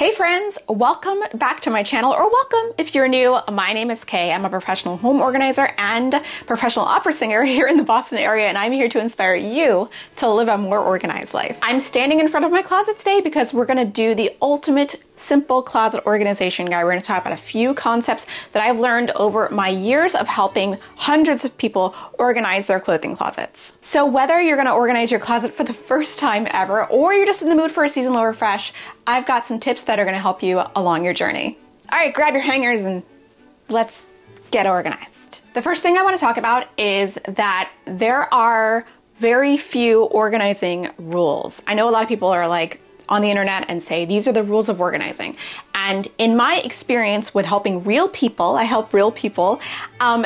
Hey friends, welcome back to my channel, or welcome if you're new. My name is Kay. I'm a professional home organizer and professional opera singer here in the Boston area, and I'm here to inspire you to live a more organized life. I'm standing in front of my closet today because we're gonna do the ultimate simple closet organization guide. We're gonna talk about a few concepts that I've learned over my years of helping hundreds of people organize their clothing closets. So whether you're gonna organize your closet for the first time ever, or you're just in the mood for a seasonal refresh, I've got some tips that are going to help you along your journey. All right, grab your hangers and let's get organized. The first thing I want to talk about is that there are very few organizing rules. I know a lot of people are like on the internet and say, these are the rules of organizing. And in my experience with helping real people, I help real people,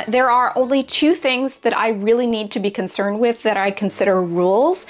there are only two things that I really need to be concerned with that I consider rules.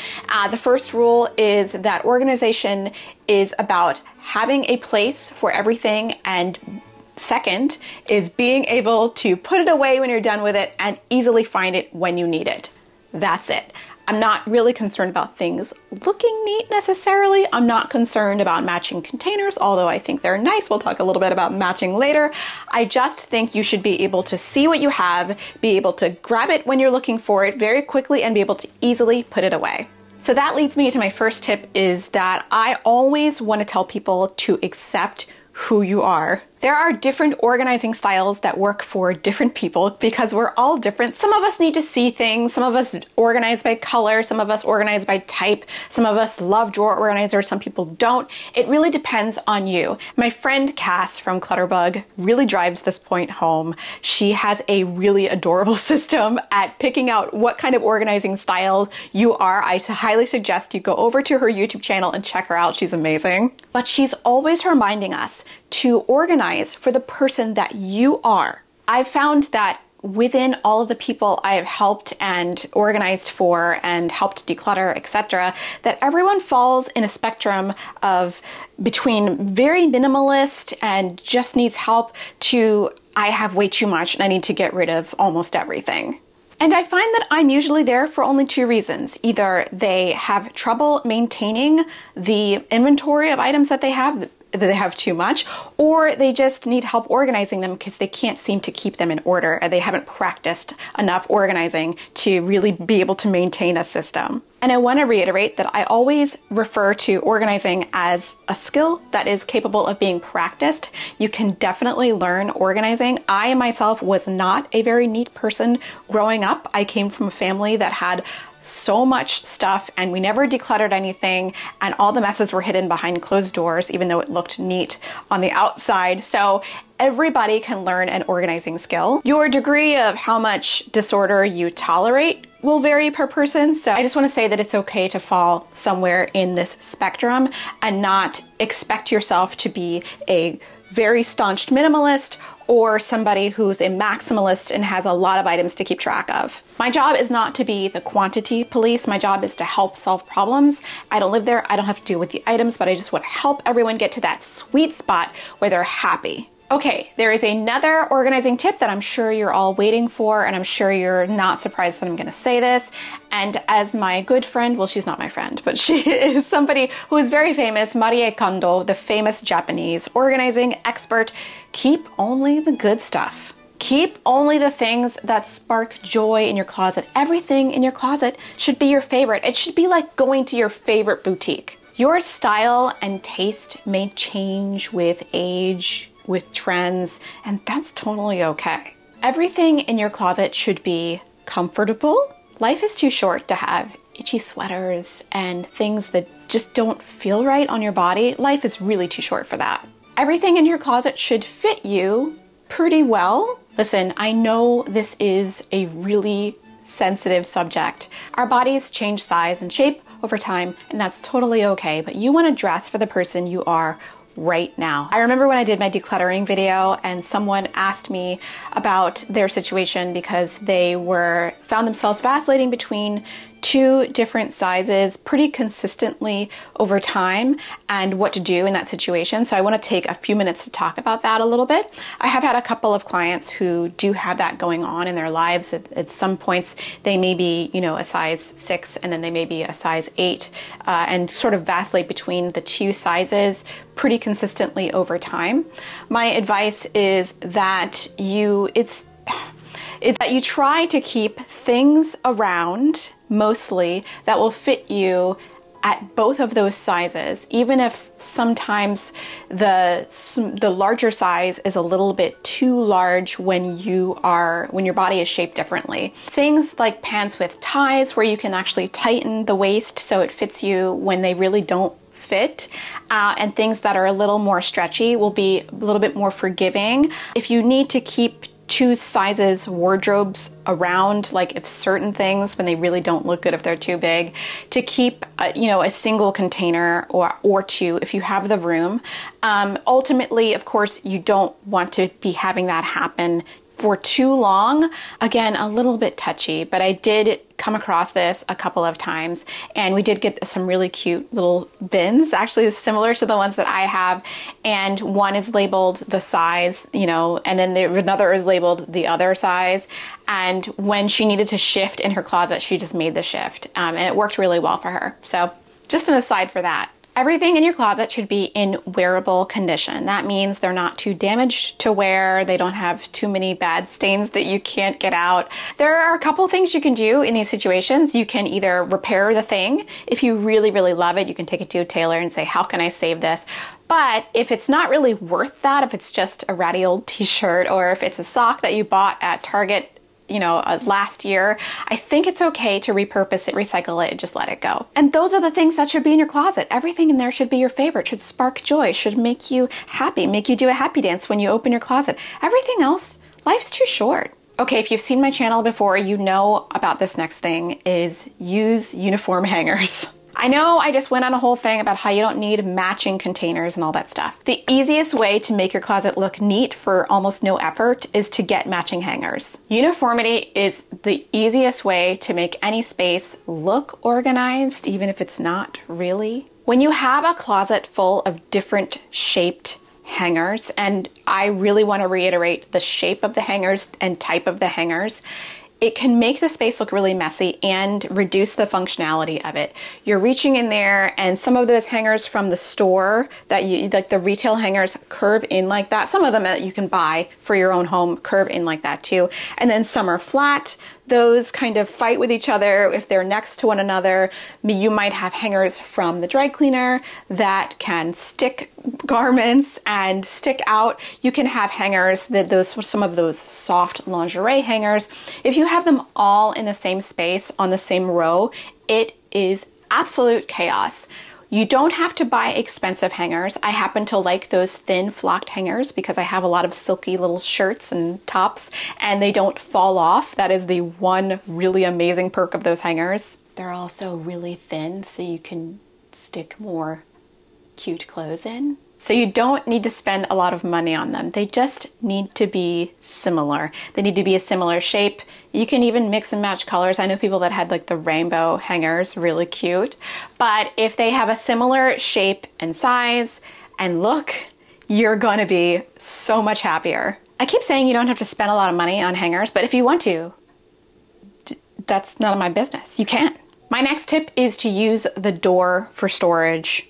The first rule is that organization is about having a place for everything, and second is being able to put it away when you're done with it and easily find it when you need it. That's it. I'm not really concerned about things looking neat necessarily. I'm not concerned about matching containers, although I think they're nice. We'll talk a little bit about matching later. I just think you should be able to see what you have, be able to grab it when you're looking for it very quickly, and be able to easily put it away. So that leads me to my first tip, is that I always want to tell people to accept who you are. There are different organizing styles that work for different people because we're all different. Some of us need to see things, some of us organize by color, some of us organize by type, some of us love drawer organizers, some people don't. It really depends on you. My friend Cass from Clutterbug really drives this point home. She has a really adorable system at picking out what kind of organizing style you are. I highly suggest you go over to her YouTube channel and check her out. She's amazing. But she's always reminding us to organize for the person that you are. I've found that within all of the people I have helped and organized for and helped declutter, etc., that everyone falls in a spectrum of between very minimalist and just needs help to I have way too much and I need to get rid of almost everything. And I find that I'm usually there for only two reasons. Either they have trouble maintaining the inventory of items that they have too much, or they just need help organizing them because they can't seem to keep them in order, and they haven't practiced enough organizing to really be able to maintain a system. And I want to reiterate that I always refer to organizing as a skill that is capable of being practiced. You can definitely learn organizing. I myself was not a very neat person growing up. I came from a family that had so much stuff and we never decluttered anything, and all the messes were hidden behind closed doors even though it looked neat on the outside. So everybody can learn an organizing skill. Your degree of how much disorder you tolerate will vary per person, so I just want to say that it's okay to fall somewhere in this spectrum and not expect yourself to be a very staunched minimalist or somebody who's a maximalist and has a lot of items to keep track of. My job is not to be the quantity police. My job is to help solve problems. I don't live there. I don't have to deal with the items, but I just want to help everyone get to that sweet spot where they're happy. Okay, there is another organizing tip that I'm sure you're all waiting for, and I'm sure you're not surprised that I'm gonna say this. And as my good friend, well, she's not my friend, but she is somebody who is very famous, Marie Kondo, the famous Japanese organizing expert, keep only the good stuff. Keep only the things that spark joy in your closet. Everything in your closet should be your favorite. It should be like going to your favorite boutique. Your style and taste may change with age, with trends, and that's totally okay. Everything in your closet should be comfortable. Life is too short to have itchy sweaters and things that just don't feel right on your body. Life is really too short for that. Everything in your closet should fit you pretty well. Listen, I know this is a really sensitive subject. Our bodies change size and shape over time, and that's totally okay, but you want to dress for the person you are right now. I remember when I did my decluttering video and someone asked me about their situation because they found themselves vacillating between two different sizes pretty consistently over time and what to do in that situation. So I want to take a few minutes to talk about that a little bit. I have had a couple of clients who do have that going on in their lives. At some points, they may be, a size 6 and then they may be a size 8 and sort of vacillate between the two sizes pretty consistently over time. My advice is that you try to keep things around mostly that will fit you at both of those sizes, even if sometimes the larger size is a little bit too large when your body is shaped differently. Things like pants with ties where you can actually tighten the waist so it fits you when they really don't fit, and things that are a little more stretchy will be a little bit more forgiving. If you need to keep two sizes wardrobes around, like if certain things when they really don't look good if they're too big, to keep a single container or two if you have the room. Ultimately, of course, you don't want to be having that happen for too long. Again, a little bit touchy, but I did come across this a couple of times, and we did get some really cute little bins, actually similar to the ones that I have, and one is labeled the size, and then another is labeled the other size, and when she needed to shift in her closet, she just made the shift, and it worked really well for her. So just an aside for that. Everything in your closet should be in wearable condition. That means they're not too damaged to wear. They don't have too many bad stains that you can't get out. There are a couple things you can do in these situations. You can either repair the thing. If you really, really love it, you can take it to a tailor and say, how can I save this? But if it's not really worth that, if it's just a ratty old t-shirt or if it's a sock that you bought at Target last year, I think it's okay to repurpose it, recycle it, and just let it go. And those are the things that should be in your closet. Everything in there should be your favorite, should spark joy, should make you happy, make you do a happy dance when you open your closet. Everything else, life's too short. Okay, if you've seen my channel before, you know about this next thing is use uniform hangers. I know I just went on a whole thing about how you don't need matching containers and all that stuff. The easiest way to make your closet look neat for almost no effort is to get matching hangers. Uniformity is the easiest way to make any space look organized, even if it's not really. When you have a closet full of different shaped hangers, and I really want to reiterate the shape of the hangers and type of the hangers, it can make the space look really messy and reduce the functionality of it. You're reaching in there, and some of those hangers from the store like the retail hangers curve in like that. Some of them that you can buy for your own home curve in like that too. And then some are flat. Those kind of fight with each other if they're next to one another. You might have hangers from the dry cleaner that can stick garments and stick out. You can have hangers some of those soft lingerie hangers. If you have them all in the same space on the same row, it is absolute chaos. You don't have to buy expensive hangers. I happen to like those thin flocked hangers because I have a lot of silky little shirts and tops and they don't fall off. That is the one really amazing perk of those hangers. They're also really thin so you can stick more cute clothes in. So you don't need to spend a lot of money on them. They just need to be similar. They need to be a similar shape. You can even mix and match colors. I know people that had like the rainbow hangers, really cute. But if they have a similar shape and size and look, you're going to be so much happier. I keep saying you don't have to spend a lot of money on hangers, but if you want to, that's none of my business. You can. My next tip is to use the door for storage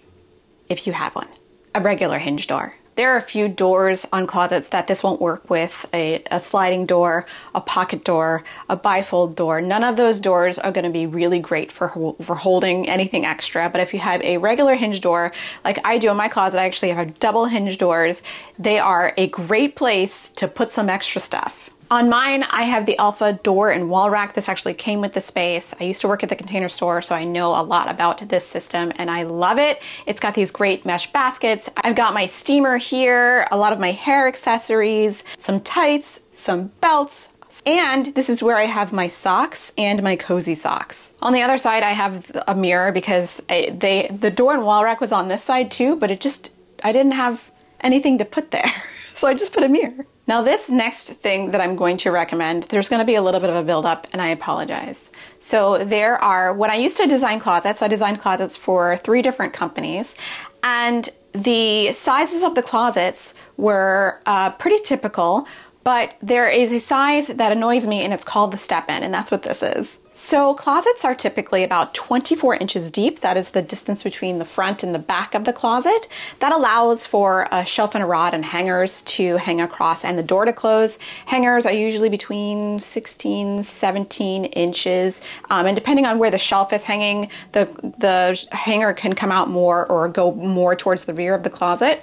if you have one. A regular hinge door. There are a few doors on closets that this won't work with, a sliding door, a pocket door, a bifold door. None of those doors are going to be really great for holding anything extra, but if you have a regular hinge door, like I do in my closet, I actually have double hinge doors. They are a great place to put some extra stuff. On mine, I have the Alpha door and wall rack. This actually came with the space. I used to work at the Container Store, so I know a lot about this system and I love it. It's got these great mesh baskets. I've got my steamer here, a lot of my hair accessories, some tights, some belts, and this is where I have my socks and my cozy socks. On the other side, I have a mirror because the door and wall rack was on this side too, but I didn't have anything to put there. So I just put a mirror. Now this next thing that I'm going to recommend, there's going to be a little bit of a buildup, and I apologize. So when I used to design closets, I designed closets for 3 different companies, and the sizes of the closets were pretty typical, but there is a size that annoys me, and it's called the step-in, and that's what this is. So closets are typically about 24 inches deep. That is the distance between the front and the back of the closet. That allows for a shelf and a rod and hangers to hang across and the door to close. Hangers are usually between 16, 17 inches. And depending on where the shelf is hanging, the hanger can come out more or go more towards the rear of the closet.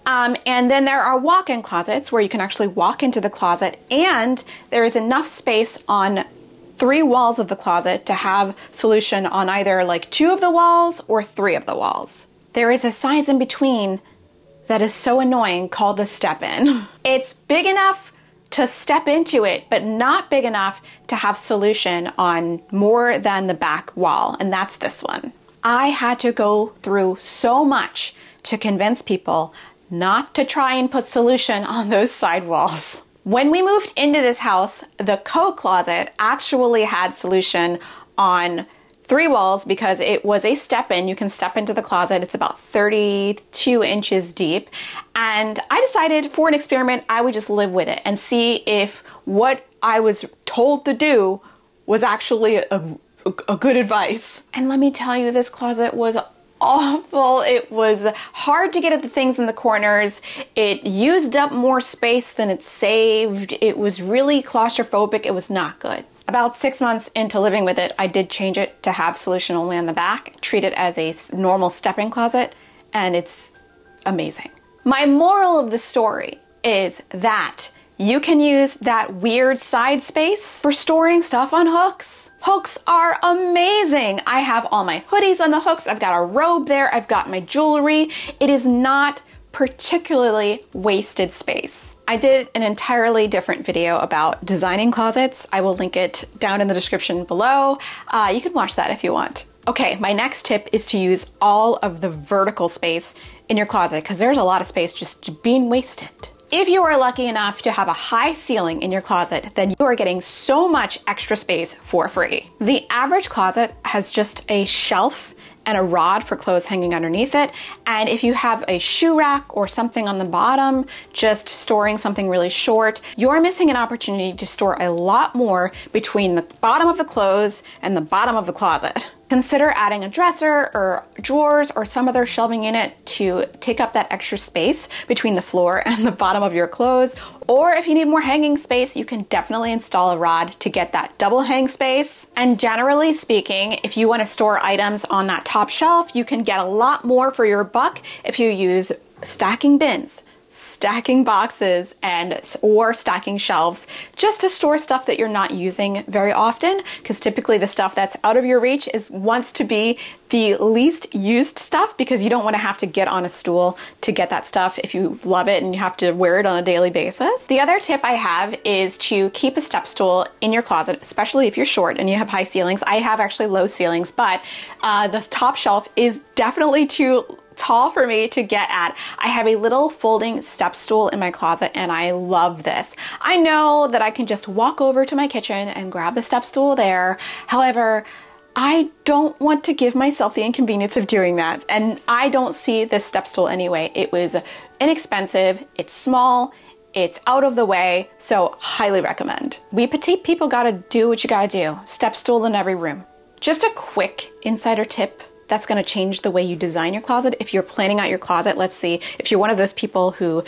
And then there are walk-in closets where you can actually walk into the closet, and there is enough space on 3 walls of the closet to have solution on either like 2 of the walls or 3 of the walls. There is a size in between that is so annoying called the step-in. It's big enough to step into it, but not big enough to have solution on more than the back wall, and that's this one. I had to go through so much to convince people not to try and put solution on those side walls. When we moved into this house, the co-closet actually had solution on 3 walls because it was a step-in. You can step into the closet. It's about 32 inches deep. And I decided for an experiment, I would just live with it and see if what I was told to do was actually a good advice. And let me tell you, this closet was awful. It was hard to get at the things in the corners. It used up more space than it saved. It was really claustrophobic. It was not good. About 6 months into living with it, I did change it to have solution only on the back, treat it as a normal step-in closet, and it's amazing. My moral of the story is that you can use that weird side space for storing stuff on hooks. Hooks are amazing. I have all my hoodies on the hooks. I've got a robe there. I've got my jewelry. It is not particularly wasted space. I did an entirely different video about designing closets. I will link it down in the description below. You can watch that if you want. Okay, my next tip is to use all of the vertical space in your closet because there's a lot of space just being wasted. If you are lucky enough to have a high ceiling in your closet, then you are getting so much extra space for free. The average closet has just a shelf and a rod for clothes hanging underneath it. And if you have a shoe rack or something on the bottom, just storing something really short, you're missing an opportunity to store a lot more between the bottom of the clothes and the bottom of the closet. Consider adding a dresser or drawers or some other shelving unit to take up that extra space between the floor and the bottom of your clothes. Or if you need more hanging space, you can definitely install a rod to get that double hang space. And generally speaking, if you want to store items on that top shelf, you can get a lot more for your buck if you use stacking bins, stacking boxes, or stacking shelves just to store stuff that you're not using very often, because typically the stuff that's out of your reach wants to be the least used stuff because you don't want to have to get on a stool to get that stuff if you love it and you have to wear it on a daily basis. The other tip I have is to keep a step stool in your closet, especially if you're short and you have high ceilings. I have actually low ceilings, but the top shelf is definitely too tall for me to get at. I have a little folding step stool in my closet and I love this. I know that I can just walk over to my kitchen and grab the step stool there. However, I don't want to give myself the inconvenience of doing that, and I don't see this step stool anyway. It was inexpensive, it's small, it's out of the way, so highly recommend. We petite people gotta do what you gotta do. Step stool in every room. Just a quick insider tip that's going to change the way you design your closet. If you're planning out your closet, let's see, if you're one of those people who,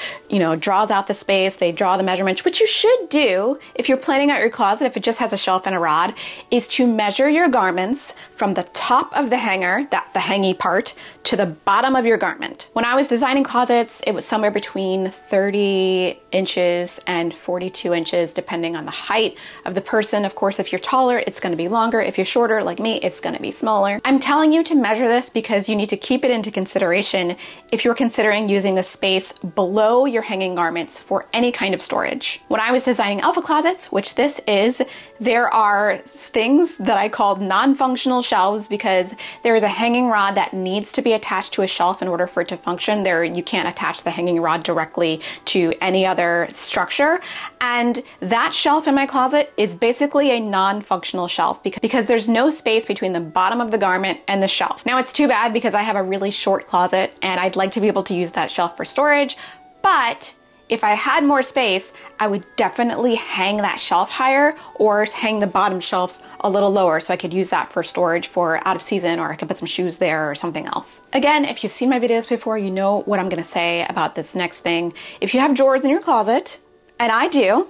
draws out the space, they draw the measurements, which you should do if you're planning out your closet, if it just has a shelf and a rod, is to measure your garments from the top of the hanger, the hangy part, to the bottom of your garment. When I was designing closets, it was somewhere between 30 inches and 42 inches, depending on the height of the person. Of course, if you're taller, it's going to be longer. If you're shorter, like me, it's going to be smaller. I'm telling you to measure this because you need to keep it into consideration if you're considering using the space below your hanging garments for any kind of storage. When I was designing alpha closets, which this is, there are things that I called non-functional shelves because there is a hanging rod that needs to be directly attached to a shelf in order for it to function. You can't attach the hanging rod directly to any other structure. And that shelf in my closet is basically a non-functional shelf because there's no space between the bottom of the garment and the shelf. Now it's too bad because I have a really short closet and I'd like to be able to use that shelf for storage, but if I had more space, I would definitely hang that shelf higher or hang the bottom shelf a little lower so I could use that for storage for out of season, or I could put some shoes there or something else. Again, if you've seen my videos before, you know what I'm gonna say about this next thing. If you have drawers in your closet, and I do,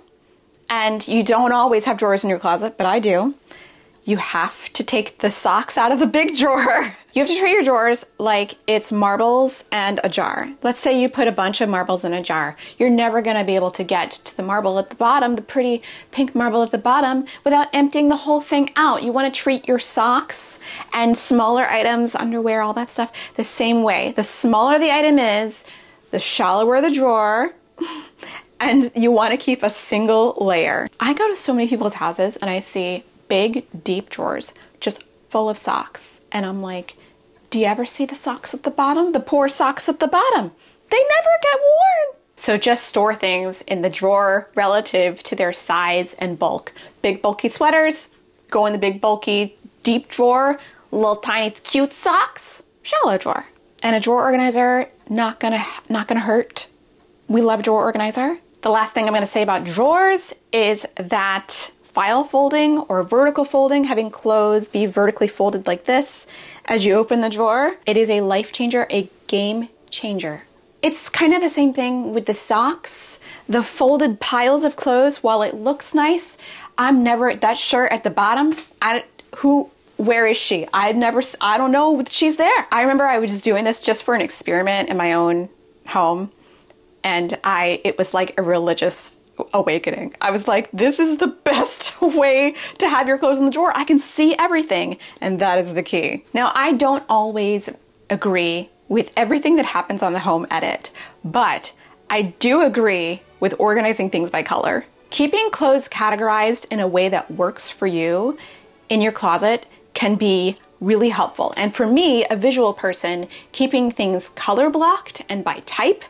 and you don't always have drawers in your closet, but I do, you have to take the socks out of the big drawer. You have to treat your drawers like it's marbles and a jar. Let's say you put a bunch of marbles in a jar. You're never gonna be able to get to the marble at the bottom, the pretty pink marble at the bottom, without emptying the whole thing out. You wanna treat your socks and smaller items, underwear, all that stuff, the same way. The smaller the item is, the shallower the drawer, and you wanna keep a single layer. I go to so many people's houses and I see big, deep drawers just full of socks. And I'm like, do you ever see the socks at the bottom? The poor socks at the bottom. They never get worn. So just store things in the drawer relative to their size and bulk. Big, bulky sweaters, go in the big, bulky, deep drawer. Little, tiny, cute socks, shallow drawer. And a drawer organizer, not gonna hurt. We love drawer organizer. The last thing I'm gonna say about drawers is that file folding or vertical folding, having clothes be vertically folded like this as you open the drawer, it is a life changer, a game changer. It's kind of the same thing with the socks, the folded piles of clothes. While it looks nice, that shirt at the bottom, where is she? I don't know if she's there. I remember I was just doing this just for an experiment in my own home, and it was like a religious awakening. I was like, this is the best way to have your clothes in the drawer. I can see everything, and that is the key. Now, I don't always agree with everything that happens on the home edit, but I do agree with organizing things by color. Keeping clothes categorized in a way that works for you in your closet can be really helpful. And for me, a visual person, keeping things color blocked and by type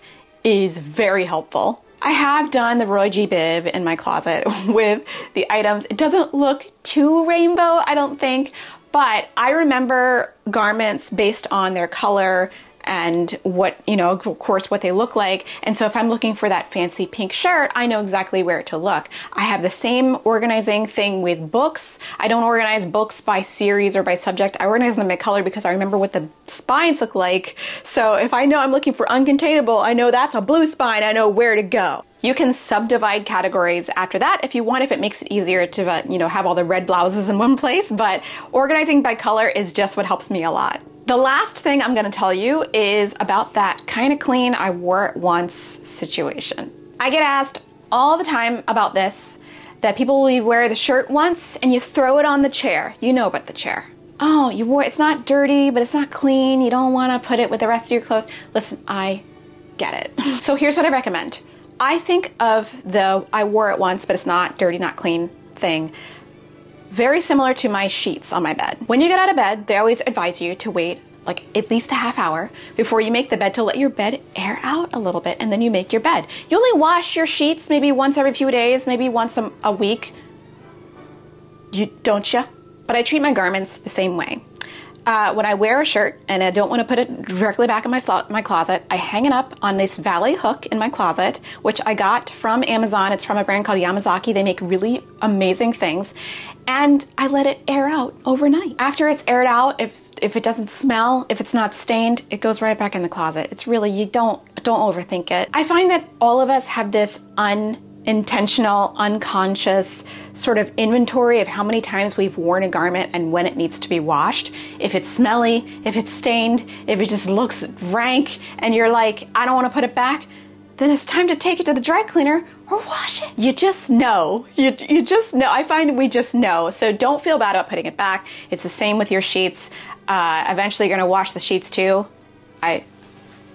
is very helpful. I have done the Roy G. Biv in my closet with the items. It doesn't look too rainbow, I don't think, but I remember garments based on their color and what, of course, what they look like. And so if I'm looking for that fancy pink shirt, I know exactly where to look. I have the same organizing thing with books. I don't organize books by series or by subject. I organize them by color because I remember what the spines look like. So if I know I'm looking for uncontainable, I know that's a blue spine. I know where to go. You can subdivide categories after that if you want, if it makes it easier to, have all the red blouses in one place. But organizing by color is just what helps me a lot. The last thing I'm going to tell you is about that kind of clean, I wore it once situation. I get asked all the time about this, that people will wear the shirt once and you throw it on the chair. You know about the chair. Oh, you wore it's not dirty, but it's not clean. You don't want to put it with the rest of your clothes. Listen, I get it. So here's what I recommend. I think of the I wore it once, but it's not dirty, not clean thing very similar to my sheets on my bed. When you get out of bed, they always advise you to wait like at least a half hour before you make the bed to let your bed air out a little bit, and then you make your bed. You only wash your sheets maybe once every few days, maybe once a week. Don't you? But I treat my garments the same way. When I wear a shirt and I don't want to put it directly back in my closet, I hang it up on this valet hook in my closet, which I got from Amazon. It's from a brand called Yamazaki. They make really amazing things. And I let it air out overnight. After it's aired out, if it doesn't smell, if it's not stained, it goes right back in the closet. It's really, you don't overthink it. I find that all of us have this unintentional, unconscious sort of inventory of how many times we've worn a garment and when it needs to be washed. If it's smelly, if it's stained, if it just looks rank and you're like, I don't want to put it back, then it's time to take it to the dry cleaner or wash it. You just know. You just know. I find we just know. So don't feel bad about putting it back. It's the same with your sheets. Eventually you're going to wash the sheets too. I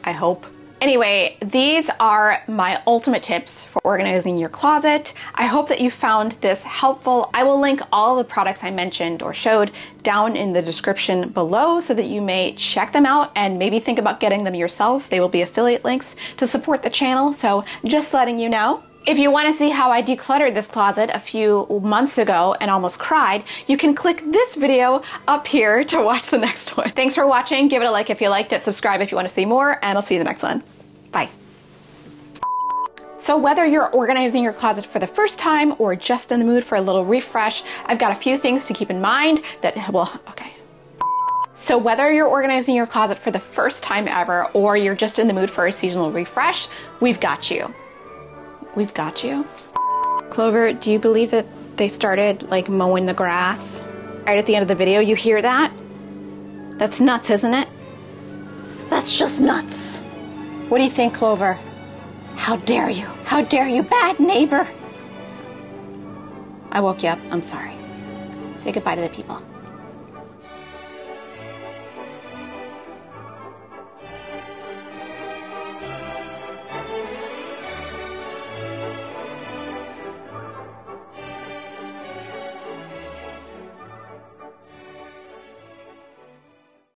hope. Anyway, these are my ultimate tips for organizing your closet. I hope that you found this helpful. I will link all the products I mentioned or showed down in the description below so that you may check them out and maybe think about getting them yourselves. They will be affiliate links to support the channel, so just letting you know. If you want to see how I decluttered this closet a few months ago and almost cried, you can click this video up here to watch the next one. Thanks for watching. Give it a like if you liked it, subscribe if you want to see more, and I'll see you in the next one. Bye. So whether you're organizing your closet for the first time or just in the mood for a little refresh, I've got a few things to keep in mind that will, okay. So whether you're organizing your closet for the first time ever or you're just in the mood for a seasonal refresh, we've got you. We've got you. Clover, do you believe that they started like mowing the grass right at the end of the video? You hear that? That's nuts, isn't it? That's just nuts. What do you think, Clover? How dare you? How dare you, bad neighbor? I woke you up. I'm sorry. Say goodbye to the people.